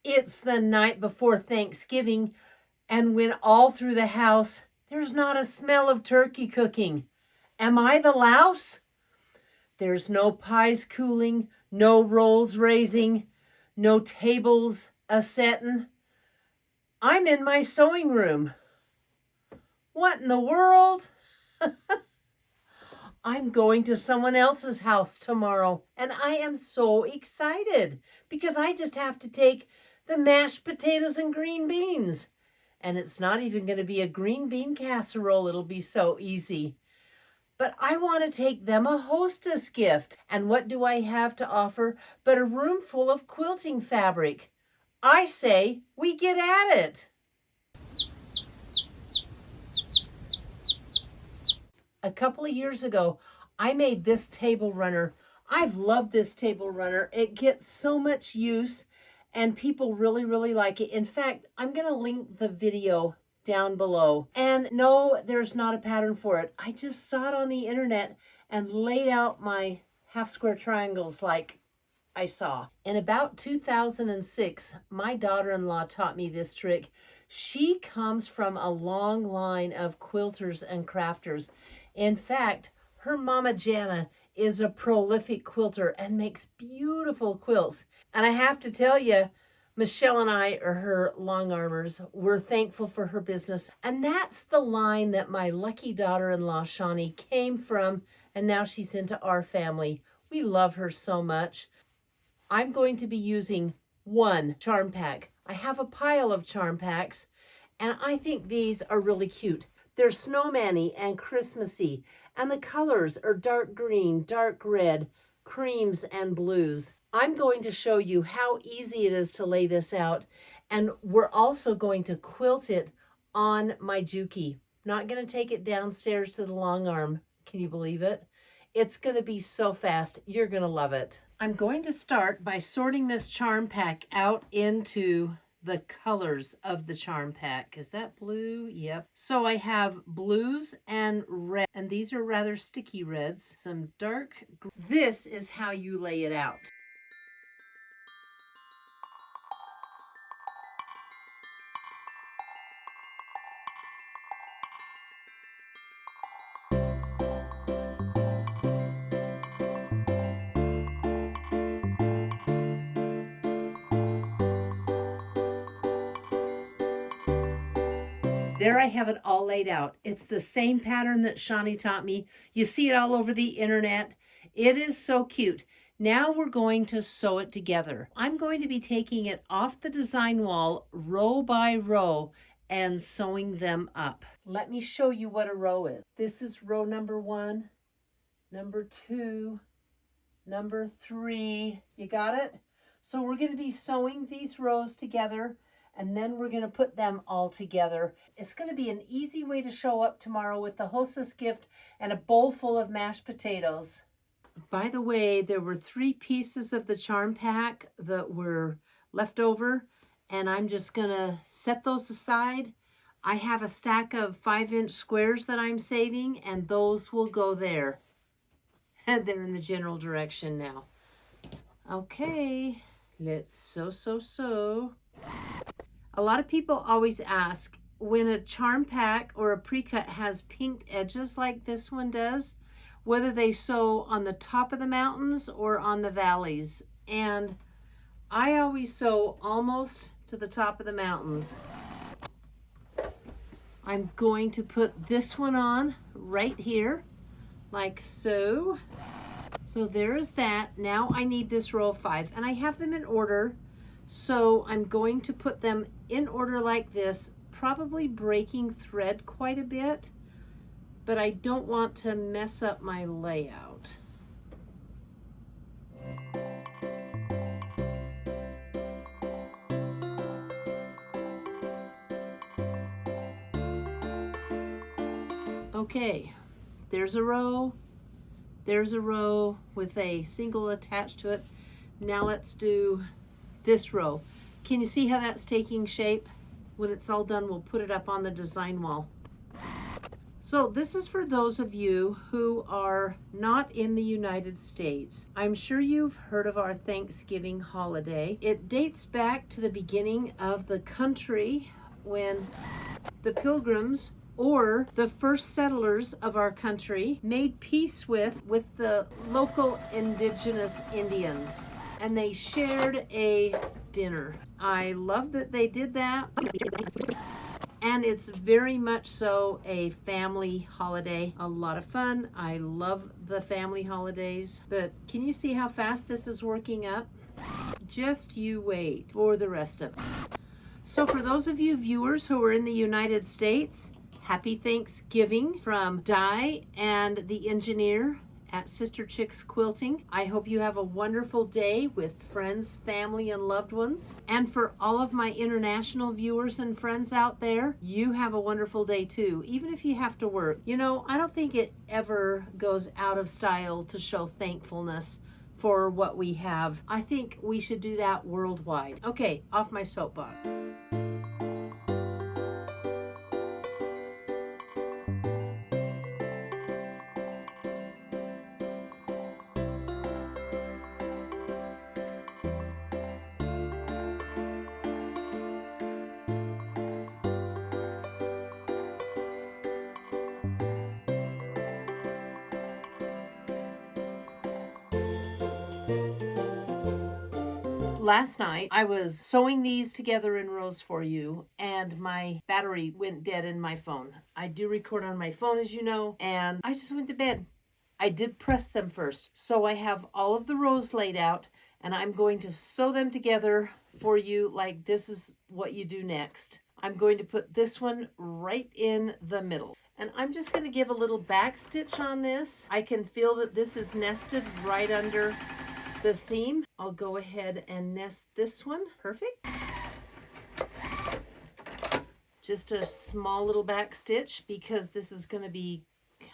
It's the night before Thanksgiving, and when all through the house, there's not a smell of turkey cooking. Am I the louse? There's no pies cooling, no rolls raising, no tables a-settin'. I'm in my sewing room. What in the world? I'm going to someone else's house tomorrow, and I am so excited because I just have to take the mashed potatoes and green beans. And it's not even going to be a green bean casserole. It'll be so easy. But I want to take them a hostess gift. And what do I have to offer but a room full of quilting fabric? I say we get at it. A couple of years ago, I made this table runner. I've loved this table runner. It gets so much use and people really, really like it. In fact, I'm going to link the video down below. And no, there's not a pattern for it. I just saw it on the internet and laid out my half square triangles like I saw. In about 2006, my daughter-in-law taught me this trick. She comes from a long line of quilters and crafters. In fact, her mama Jana is a prolific quilter and makes beautiful quilts. And I have to tell you, Michelle and I are her long armers. We're thankful for her business. And that's the line that my lucky daughter-in-law, Shawnee, came from. And now she's into our family. We love her so much. I'm going to be using one charm pack. I have a pile of charm packs, and I think these are really cute. They're snowman-y and Christmassy, and the colors are dark green, dark red, creams, and blues. I'm going to show you how easy it is to lay this out, and we're also going to quilt it on my Juki. Not going to take it downstairs to the long arm. Can you believe it? It's going to be so fast. You're going to love it. I'm going to start by sorting this charm pack out into the colors of the charm pack. Is that blue? Yep. So I have blues and red, and these are rather sticky reds. Some dark. This is how you lay it out. There I have it all laid out. It's the same pattern that Shawnee taught me. You see it all over the internet. It is so cute. Now we're going to sew it together. I'm going to be taking it off the design wall row by row and sewing them up. Let me show you what a row is. This is row number 1, number 2, number 3. You got it? So we're going to be sewing these rows together, and then we're going to put them all together. It's going to be an easy way to show up tomorrow with the hostess gift and a bowl full of mashed potatoes. By the way, there were 3 pieces of the charm pack that were left over, and I'm just going to set those aside. I have a stack of 5-inch squares that I'm saving, and those will go there. And they're in the general direction now. Okay, let's sew. A lot of people always ask, when a charm pack or a pre-cut has pinked edges like this one does, whether they sew on the top of the mountains or on the valleys. And I always sew almost to the top of the mountains. I'm going to put this one on right here, like so. So there is that. Now I need this row of 5, and I have them in order. So I'm going to put them in order like this, probably breaking thread quite a bit, but I don't want to mess up my layout. Okay, there's a row with a single attached to it. Now let's do this row. Can you see how that's taking shape? When it's all done, we'll put it up on the design wall. So this is for those of you who are not in the United States. I'm sure you've heard of our Thanksgiving holiday. It dates back to the beginning of the country when the Pilgrims, or the first settlers of our country, made peace with the local indigenous Indians, and they shared a dinner. I love that they did that. And it's very much so a family holiday. A lot of fun. I love the family holidays. But can you see how fast this is working up? Just you wait for the rest of it. So for those of you viewers who are in the United States, happy Thanksgiving from Di and the engineer at Sister Chicks Quilting. I hope you have a wonderful day with friends, family, and loved ones. And for all of my international viewers and friends out there, you have a wonderful day too, even if you have to work. You know, I don't think it ever goes out of style to show thankfulness for what we have. I think we should do that worldwide. Okay, off my soapbox. Last night, I was sewing these together in rows for you, and my battery went dead in my phone. I do record on my phone, as you know, and I just went to bed. I did press them first. So I have all of the rows laid out, and I'm going to sew them together for you like this is what you do next. I'm going to put this one right in the middle. And I'm just going to give a little back stitch on this. I can feel that this is nested right under the seam. I'll go ahead and nest this one. Perfect. Just a small little back stitch because this is going to be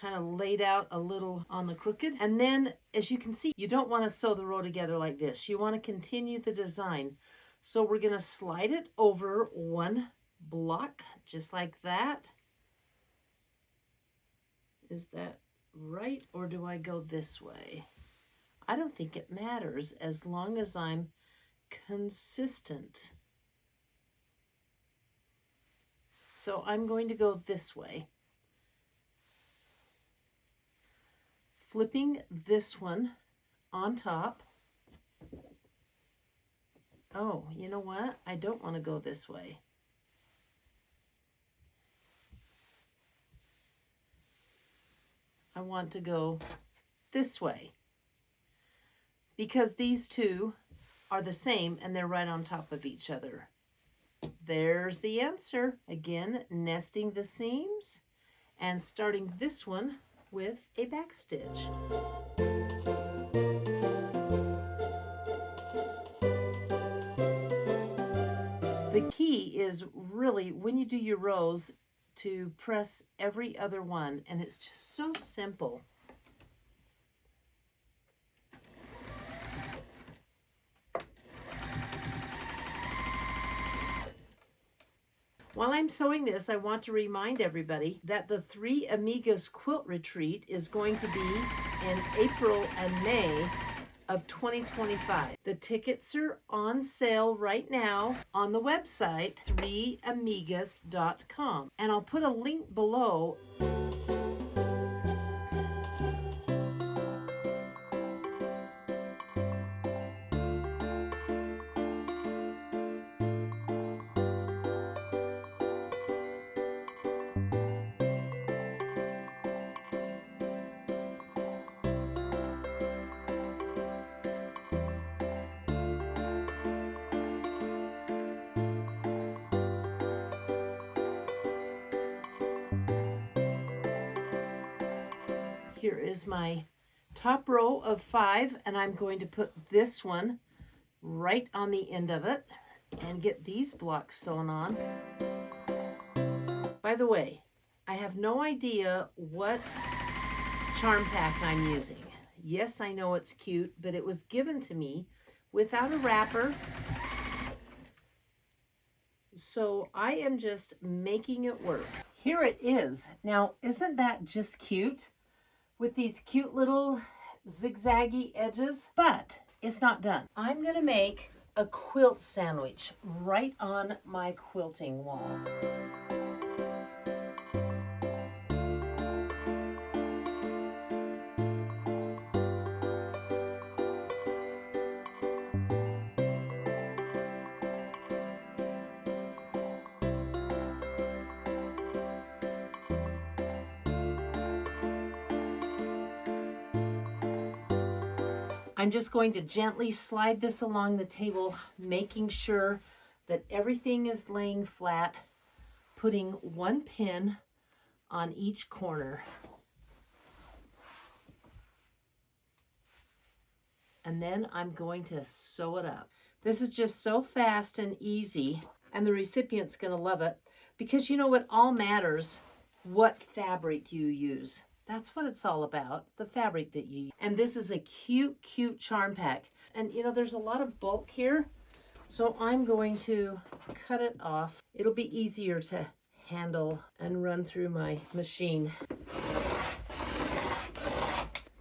kind of laid out a little on the crooked. And then, as you can see, you don't want to sew the row together like this. You want to continue the design. So we're going to slide it over one block, just like that. Is that right, or do I go this way? I don't think it matters as long as I'm consistent. So I'm going to go this way. Flipping this one on top. Oh, you know what? I don't want to go this way. I want to go this way, because these two are the same and they're right on top of each other. There's the answer. Again, nesting the seams and starting this one with a back stitch. The key is really, when you do your rows, to press every other one, and it's just so simple. While I'm sewing this, I want to remind everybody that the 3 Amigas Quilt Retreat is going to be in April and May of 2025. The tickets are on sale right now on the website 3amigas.com, and I'll put a link below. Here is my top row of 5, and I'm going to put this one right on the end of it and get these blocks sewn on. By the way, I have no idea what charm pack I'm using. Yes, I know it's cute, but it was given to me without a wrapper. So I am just making it work. here it is. Now, isn't that just cute? With these cute little zigzaggy edges, but it's not done. I'm gonna make a quilt sandwich right on my quilting wall. I'm just going to gently slide this along the table, making sure that everything is laying flat, putting one pin on each corner. And then I'm going to sew it up. This is just so fast and easy, and the recipient's gonna love it, because you know what all matters? What fabric you use. That's what it's all about, the fabric that you use. And this is a cute, cute charm pack. And you know, there's a lot of bulk here, so I'm going to cut it off. It'll be easier to handle and run through my machine.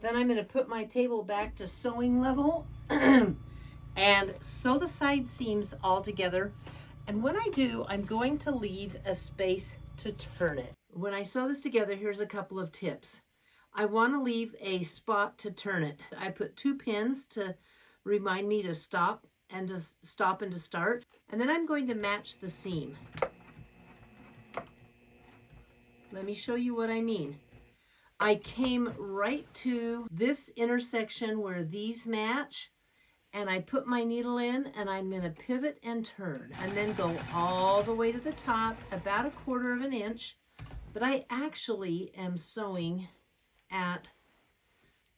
Then I'm gonna put my table back to sewing level and sew the side seams all together. And when I do, I'm going to leave a space to turn it. When I sew this together, here's a couple of tips. I want to leave a spot to turn it. I put 2 pins to remind me to stop and to start. And then I'm going to match the seam. Let me show you what I mean. I came right to this intersection where these match, and I put my needle in, and I'm going to pivot and turn, and then go all the way to the top, about 1/4 of an inch. But I actually am sewing at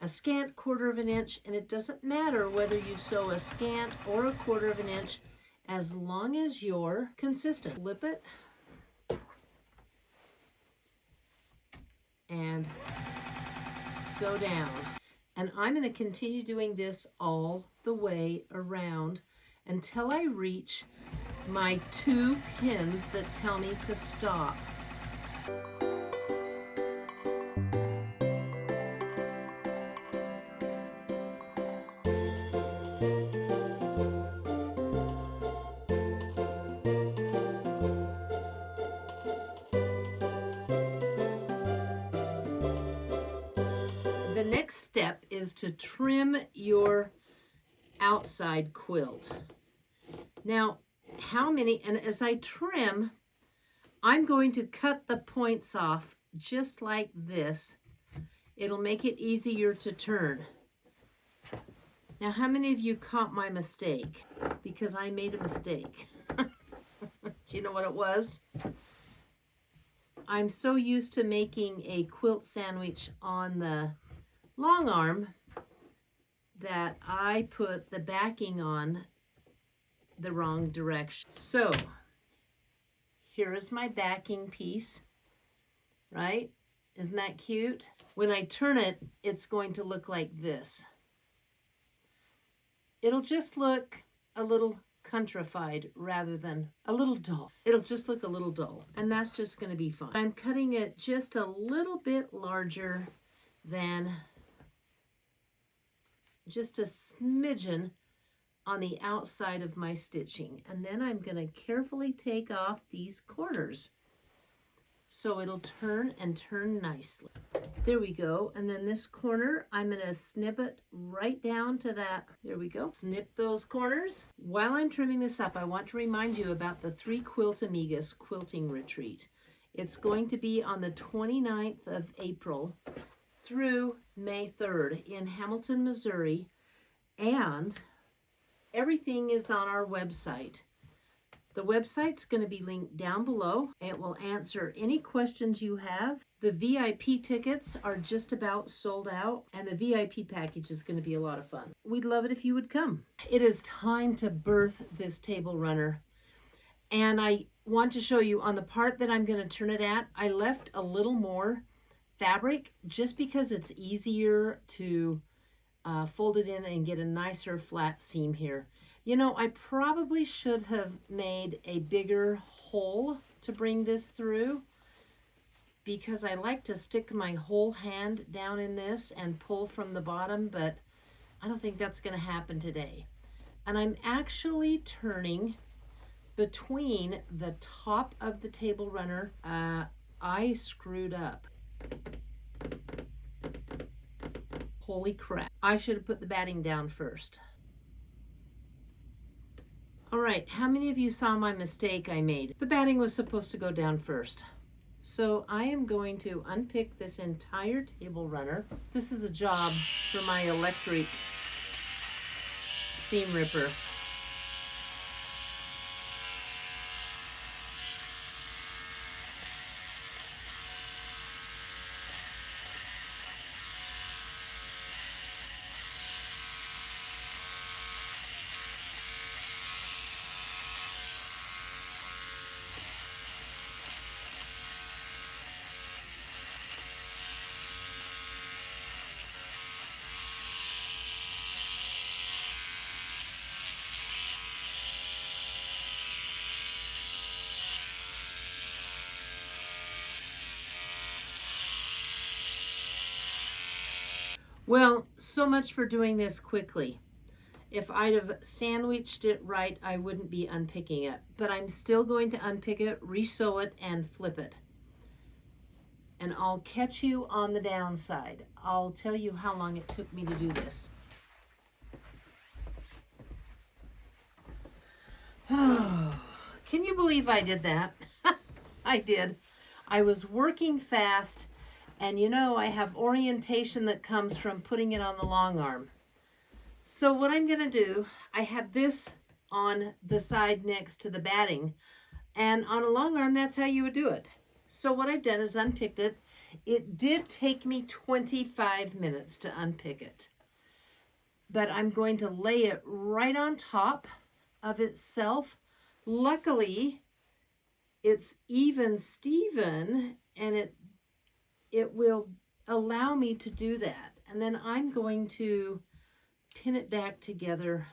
a scant 1/4 of an inch, and it doesn't matter whether you sew a scant or 1/4 of an inch, as long as you're consistent. Flip it and sew down. And I'm going to continue doing this all the way around until I reach my 2 pins that tell me to stop. The next step is to trim your outside quilt. Now, and as I trim, I'm going to cut the points off just like this. It'll make it easier to turn. Now, how many of you caught my mistake? Because I made a mistake. Do you know what it was? I'm so used to making a quilt sandwich on the long arm that I put the backing on the wrong direction. So here is my backing piece, right? Isn't that cute? When I turn it, it's going to look like this. It'll just look a little countrified rather than a little dull. It'll just look a little dull, and that's just going to be fine. I'm cutting it just a little bit larger than just a smidgen on the outside of my stitching. And then I'm going to carefully take off these corners so it'll turn and turn nicely. There we go. And then this corner, I'm going to snip it right down to that. There we go. Snip those corners. While I'm trimming this up, I want to remind you about the 3 Quilt Amigas quilting retreat. It's going to be on the 29th of April through May 3rd in Hamilton, Missouri, and everything is on our website. The website's going to be linked down below. It will answer any questions you have. The VIP tickets are just about sold out, and the VIP package is going to be a lot of fun. We'd love it if you would come. It is time to birth this table runner, and I want to show you on the part that I'm going to turn it at, I left a little more fabric just because it's easier to fold it in and get a nicer flat seam here. You know, I probably should have made a bigger hole to bring this through, because I like to stick my whole hand down in this and pull from the bottom, but I don't think that's going to happen today. And I'm actually turning between the top of the table runner. I screwed up. Holy crap. I should have put the batting down first. All right, how many of you saw my mistake I made? The batting was supposed to go down first. So I am going to unpick this entire table runner. This is a job for my electric seam ripper. Well, so much for doing this quickly. If I'd have sandwiched it right, I wouldn't be unpicking it. But I'm still going to unpick it, resew it, and flip it. And I'll catch you on the downside. I'll tell you how long it took me to do this. Can you believe I did that? I did. I was working fast. And you know, I have orientation that comes from putting it on the long arm. So what I'm going to do, I had this on the side next to the batting. And on a long arm, that's how you would do it. So what I've done is unpicked it. It did take me 25 minutes to unpick it. But I'm going to lay it right on top of itself. Luckily, it's even Steven, and it will allow me to do that. And then I'm going to pin it back together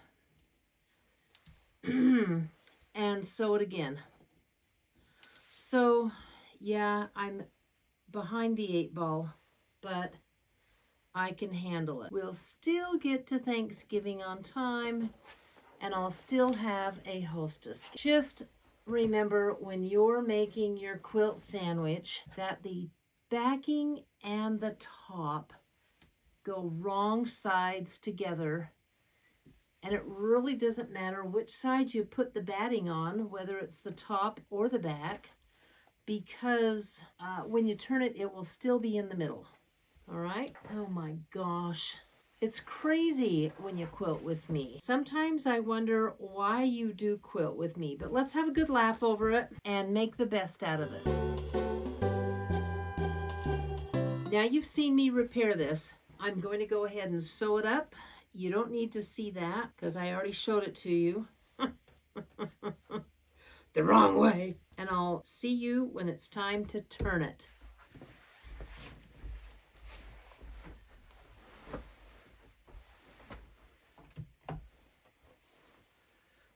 and sew it again. So yeah, I'm behind the 8 ball, but I can handle it. We'll still get to Thanksgiving on time, and I'll still have a hostess. Just remember when you're making your quilt sandwich that the backing and the top go wrong sides together, and it really doesn't matter which side you put the batting on, whether it's the top or the back, because when you turn it, it will still be in the middle. All right? Oh my gosh. It's crazy when you quilt with me. Sometimes I wonder why you do quilt with me, but let's have a good laugh over it and make the best out of it. Now you've seen me repair this. I'm going to go ahead and sew it up. You don't need to see that because I already showed it to you. The wrong way. And I'll see you when it's time to turn it.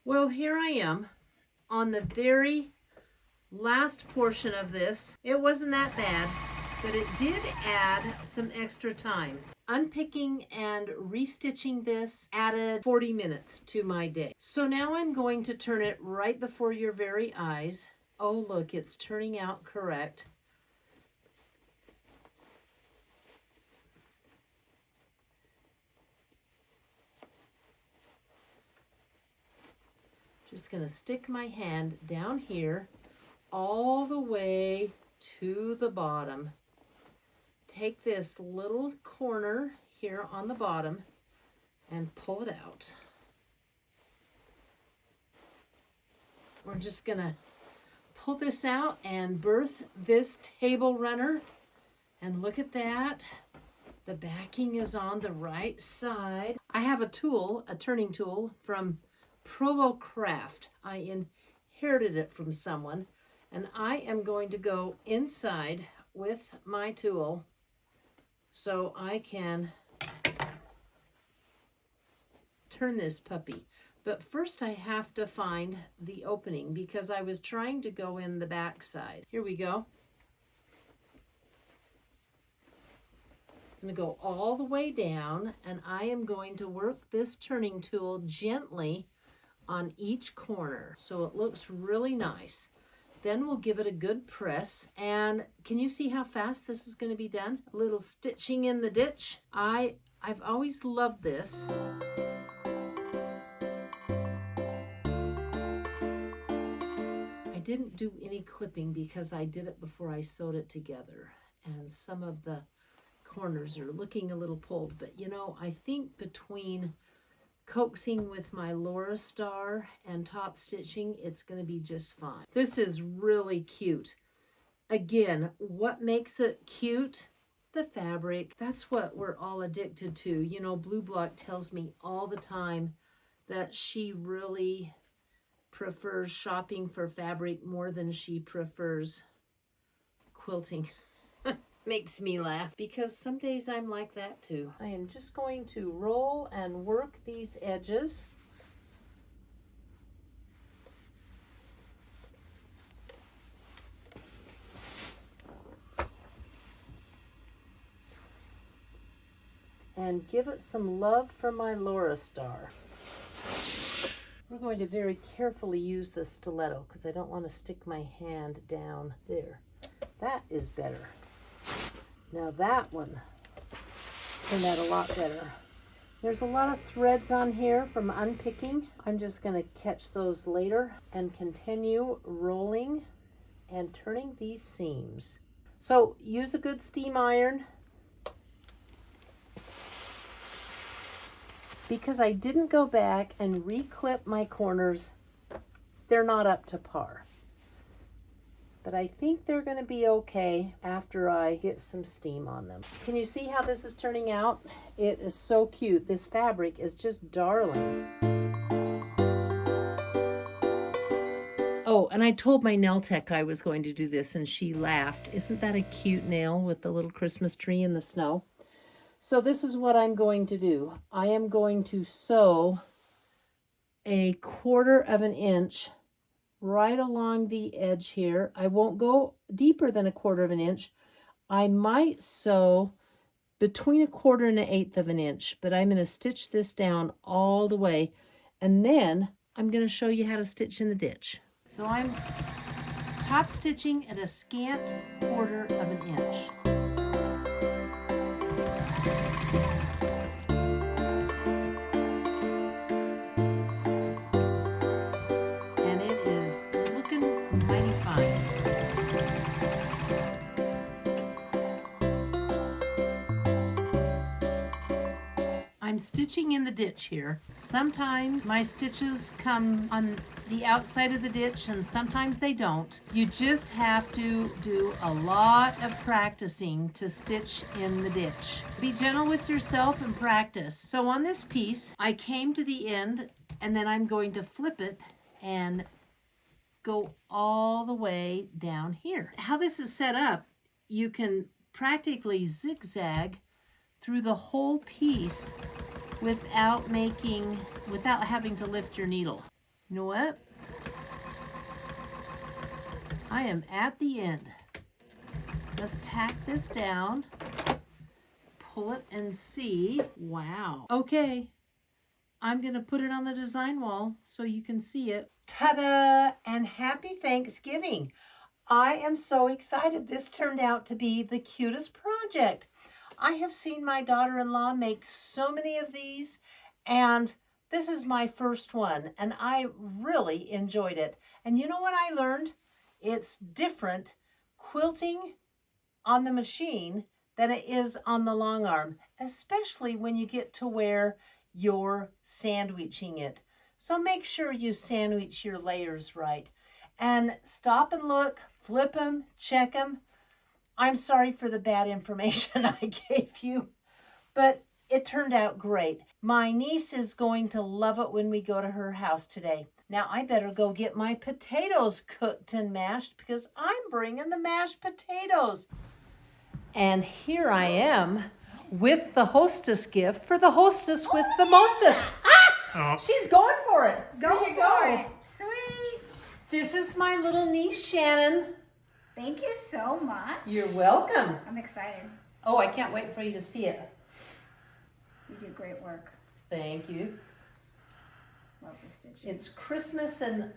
Well, here I am on the very last portion of this. It wasn't that bad, but it did add some extra time. Unpicking and restitching this added 40 minutes to my day. So now I'm going to turn it right before your very eyes. Oh, look, it's turning out correct. Just gonna stick my hand down here all the way to the bottom. Take this little corner here on the bottom and pull it out. We're just gonna pull this out and birth this table runner. And look at that. The backing is on the right side. I have a tool, a turning tool from Provo Craft. I inherited it from someone, and I am going to go inside with my tool so I can turn this puppy. But first I have to find the opening because I was trying to go in the back side. Here we go. I'm going to go all the way down, and I am going to work this turning tool gently on each corner so it looks really nice. Then we'll give it a good press. And can you see how fast this is going to be done? A little stitching in the ditch. I've always loved this. I didn't do any clipping because I did it before I sewed it together. And some of the corners are looking a little pulled, but you know, I think between coaxing with my Laura Star and top stitching, it's going to be just fine. This is really cute. Again, what makes it cute? The fabric. That's what we're all addicted to. You know, Blue Block tells me all the time that she really prefers shopping for fabric more than she prefers quilting. Makes me laugh because some days I'm like that too. I am just going to roll and work these edges. And give it some love from my Laura Star. We're going to very carefully use the stiletto because I don't want to stick my hand down there. That is better. Now that one turned out a lot better. There's a lot of threads on here from unpicking. I'm just going to catch those later and continue rolling and turning these seams. So use a good steam iron. Because I didn't go back and re-clip my corners, they're not up to par. But I think they're going to be okay after I get some steam on them. Can you see how this is turning out? It is so cute. This fabric is just darling. Oh, and I told my nail tech I was going to do this, and she laughed. Isn't that a cute nail with the little Christmas tree in the snow? So this is what I'm going to do. I am going to sew 1/4 of an inch right along the edge here. I won't go deeper than 1/4 of an inch. I might sew between 1/4 and 1/8 of an inch, but I'm going to stitch this down all the way, and then I'm going to show you how to stitch in the ditch. So I'm top stitching at a scant 1/4 of an inch. I'm stitching in the ditch here. Sometimes my stitches come on the outside of the ditch and sometimes they don't. You just have to do a lot of practicing to stitch in the ditch. Be gentle with yourself and practice. So on this piece, I came to the end and then I'm going to flip it and go all the way down here. How this is set up, you can practically zigzag through the whole piece without having to lift your needle. You know what? I am at the end. Let's tack this down, pull it and see. Wow. Okay, I'm gonna put it on the design wall so you can see it. Ta-da! And happy Thanksgiving. I am so excited. This turned out to be the cutest project. I have seen my daughter-in-law make so many of these, and this is my first one, and I really enjoyed it. And you know what I learned? It's different quilting on the machine than it is on the long arm, especially when you get to where you're sandwiching it. So make sure you sandwich your layers right. And stop and look, flip them, check them. I'm sorry for the bad information I gave you, but it turned out great. My niece is going to love it when we go to her house today. Now I better go get my potatoes cooked and mashed because I'm bringing the mashed potatoes. And here I am with the hostess gift for the hostess with the mostest. Ah! She's going for it. Go for it. Sweet. This is my little niece, Shannon. Thank you so much. You're welcome. I'm excited. Oh, I can't wait for you to see it. You do great work. Thank you. Love the stitching. It's Christmas and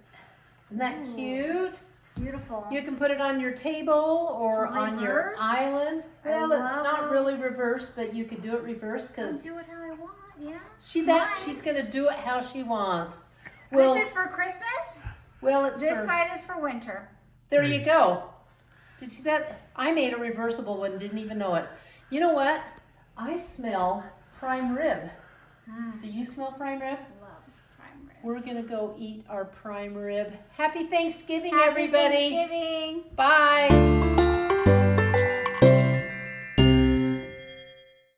isn't that cute? It's beautiful. You can put it on your table or on your island. Well, it's not really reversed, but you could do it reversed because do it how I want. Yeah. she's gonna do it how she wants. Well, this is for Christmas. Well, it's this side is for winter. There you go. Did you see that? I made a reversible one. Didn't even know it. You know what? I smell prime rib. Do you smell prime rib? Love prime rib. We're gonna go eat our prime rib. Happy Thanksgiving, Happy everybody. Thanksgiving. Bye.